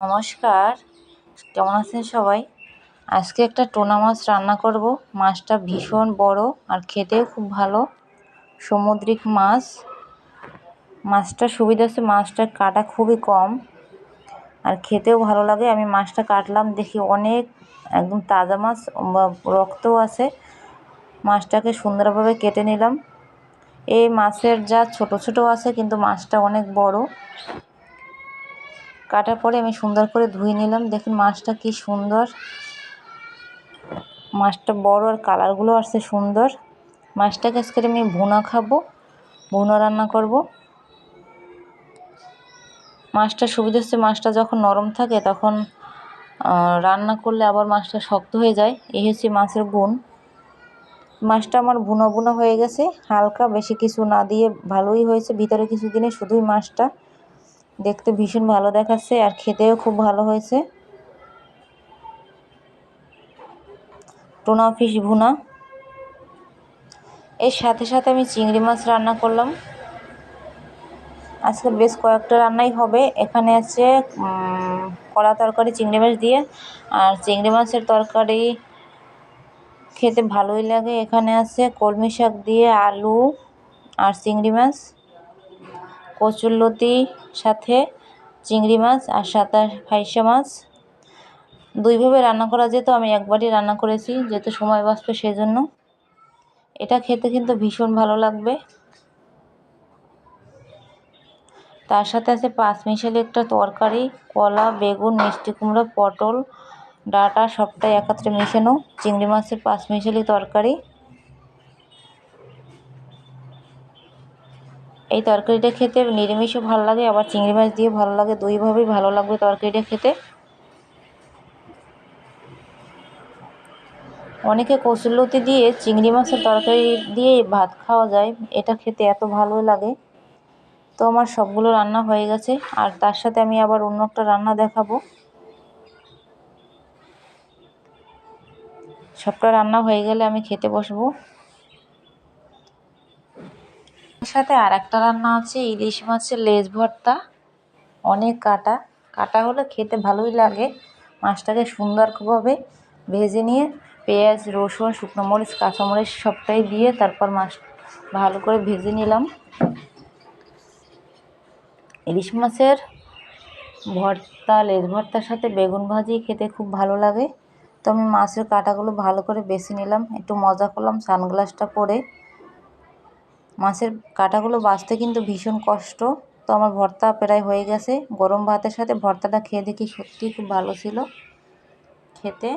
নমস্কার, কেমন আছেন সবাই? আজকে একটা টুনা মাছ রান্না করব। মাছটা ভীষণ বড় আর খেতেও খুব ভালো, সামুদ্রিক মাছ। মাছটার সুবিধা হচ্ছে মাছটার কাঁটা খুবই কম আর খেতেও ভালো লাগে। আমি মাছটা কাটলাম, দেখি অনেক একদম তাজা মাছ, রক্তও আছে। মাছটাকে সুন্দরভাবে কেটে নিলাম। এই মাছের জাত ছোট ছোট আছে, কিন্তু মাছটা অনেক বড়। কাটার পরে আমি সুন্দর করে ধুয়ে নিলাম। দেখুন মাছটা কি সুন্দর, মাছটা বড় আর কালারগুলো আসছে সুন্দর। মাছটাকে আজকে আমি ভুনা খাবো, ভুনা রান্না করব। মাছটার সুবিধা হচ্ছে মাছটা যখন নরম থাকে তখন রান্না করলে আবার মাছটা শক্ত হয়ে যায়, এই হচ্ছে মাছের গুণ। মাছটা আমার ভুনা ভুনা হয়ে গেছে, হালকা, বেশি কিছু না দিয়ে ভালোই হয়েছে। ভিতরে কিছু দিনে শুধুই মাছটা দেখতে ভীষণ ভালো দেখাচ্ছে আর খেতেও খুব ভালো হয়েছে। টুনা ফিশ ভুনা, এর সাথে সাথে আমি চিংড়ি মাছ রান্না করলাম। আজকে বেশ কয়েকটা রান্নাই হবে। এখানে আছে কড়া তরকারি চিংড়ি মাছ দিয়ে, আর চিংড়ি মাছের তরকারি খেতে ভালোই লাগে। এখানে আছে কলমি শাক দিয়ে আলু আর চিংড়ি মাছ, কচুরলতি সাথে চিংড়ি মাছ আর সাথে ফাইসা মাছ। দুইভাবে রান্না করা যেত, আমি একবারই রান্না করেছি যেহেতু সময় বাঁচবে সেজন্য। এটা খেতে কিন্তু ভীষণ ভালো লাগবে। তার সাথে আছে পাঁচমিশালি একটা তরকারি, কলা, বেগুন, মিষ্টি কুমড়ো, পটল, ডাঁটা সবটাই একত্রে মেশানো চিংড়ি মাছের পাঁচমিশালি তরকারি। এই তরকারিটা খেতে নিরামিষও ভালো লাগে, আবার চিংড়ি মাছ দিয়ে ভালো লাগে, দুইভাবেই ভালো লাগবে তরকারিটা খেতে। অনেকে কচুরলতি দিয়ে চিংড়ি মাছের তরকারি দিয়ে ভাত খাওয়া যায়, এটা খেতে এত ভালো লাগে। তো আমার সবগুলো রান্না হয়ে গেছে, আর তার সাথে আমি আবার অন্য একটা রান্না দেখাবো। সবটা রান্না হয়ে গেলে আমি খেতে বসবো। এর সাথে আর একটা রান্না আছে, ইলিশ মাছের লেজ ভর্তা। অনেক কাটা, কাটা হলে খেতে ভালোই লাগে। মাছটাকে সুন্দরভাবে ভেজে নিয়ে পেঁয়াজ, রসুন, শুকনো মরিচ, কাঁচামরিচ সবটাই দিয়ে তারপর মাছ ভালো করে ভেজে নিলাম। ইলিশ মাছের ভর্তা, লেজ ভর্তার সাথে বেগুন ভাজি খেতে খুব ভালো লাগে। তো আমি মাছের কাঁটাগুলো ভালো করে বেছে নিলাম, একটু মজা করলাম সানগ্লাসটা পরে। মাছের কাঁটাগুলো বাছতে কিন্তু ভীষণ কষ্ট। তো আমার ভর্তা প্রায় হয়ে গেছে। গরম ভাতের সাথে ভর্তাটা খেয়ে দেখি সত্যিই খুব ভালো ছিল খেতে।